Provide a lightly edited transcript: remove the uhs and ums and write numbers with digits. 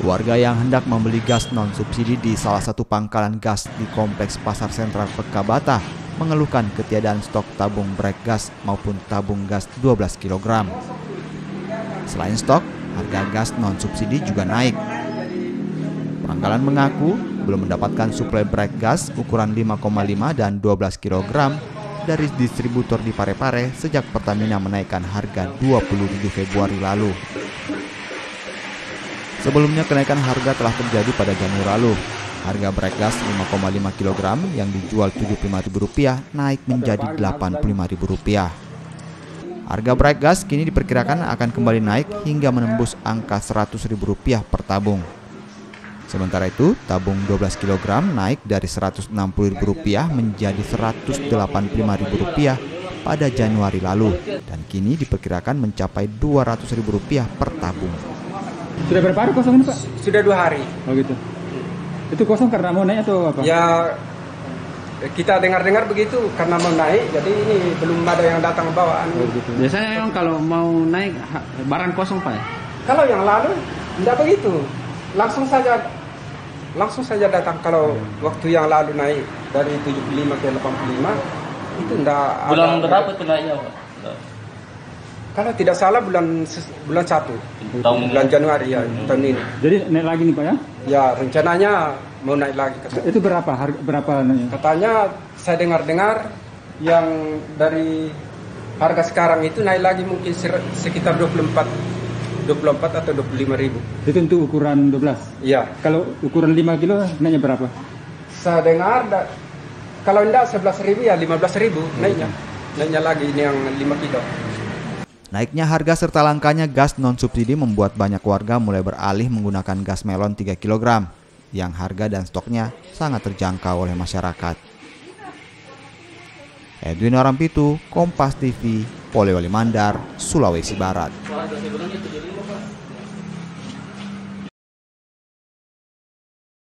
Warga yang hendak membeli gas non-subsidi di salah satu pangkalan gas di Kompleks Pasar Sentral Pekabata mengeluhkan ketiadaan stok tabung brek gas maupun tabung gas 12 kg. Selain stok, harga gas non-subsidi juga naik. Pangkalan mengaku belum mendapatkan suplai brek gas ukuran 5,5 dan 12 kg dari distributor di Parepare sejak Pertamina menaikkan harga 27 Februari lalu. Sebelumnya kenaikan harga telah terjadi pada Januari lalu. Harga brek gas 5,5 kg yang dijual Rp75.000 naik menjadi Rp85.000. Harga brek gas kini diperkirakan akan kembali naik hingga menembus angka Rp100.000 per tabung. Sementara itu, tabung 12 kg naik dari Rp160.000 menjadi Rp185.000 pada Januari lalu dan kini diperkirakan mencapai Rp200.000 per tabung. Sudah berapa hari kosong ini, Pak? Sudah 2 hari. Oh gitu. Itu kosong karena mau naik atau apa? Ya, kita dengar-dengar begitu karena mau naik, jadi ini belum ada yang datang bawaan. Oh gitu. Biasanya yang kalau mau naik barang kosong, Pak? Kalau yang lalu tidak begitu, langsung saja datang. Kalau waktu yang lalu naik dari 75 ke 85 itu tidak ada. Bulan berapa itu naiknya, Pak? Kalau tidak salah bulan 1 bulan Januari ya tahun ini. Jadi naik lagi nih, Pak ya? Ya rencananya mau naik lagi. Itu berapa? Berapa naiknya? Katanya saya dengar-dengar yang dari harga sekarang itu naik lagi mungkin sekitar 24 atau 25.000. Itu untuk ukuran 12? Iya. Kalau ukuran 5 kilo naiknya berapa? Saya dengar kalau enggak 11.000 ya 15.000 naiknya. Naiknya lagi ini yang 5 kilo. Naiknya harga serta langkanya gas non-subsidi membuat banyak warga mulai beralih menggunakan gas melon 3 kg yang harga dan stoknya sangat terjangkau oleh masyarakat. Edwin Arampitu, Kompas TV, Polewali Mandar, Sulawesi Barat.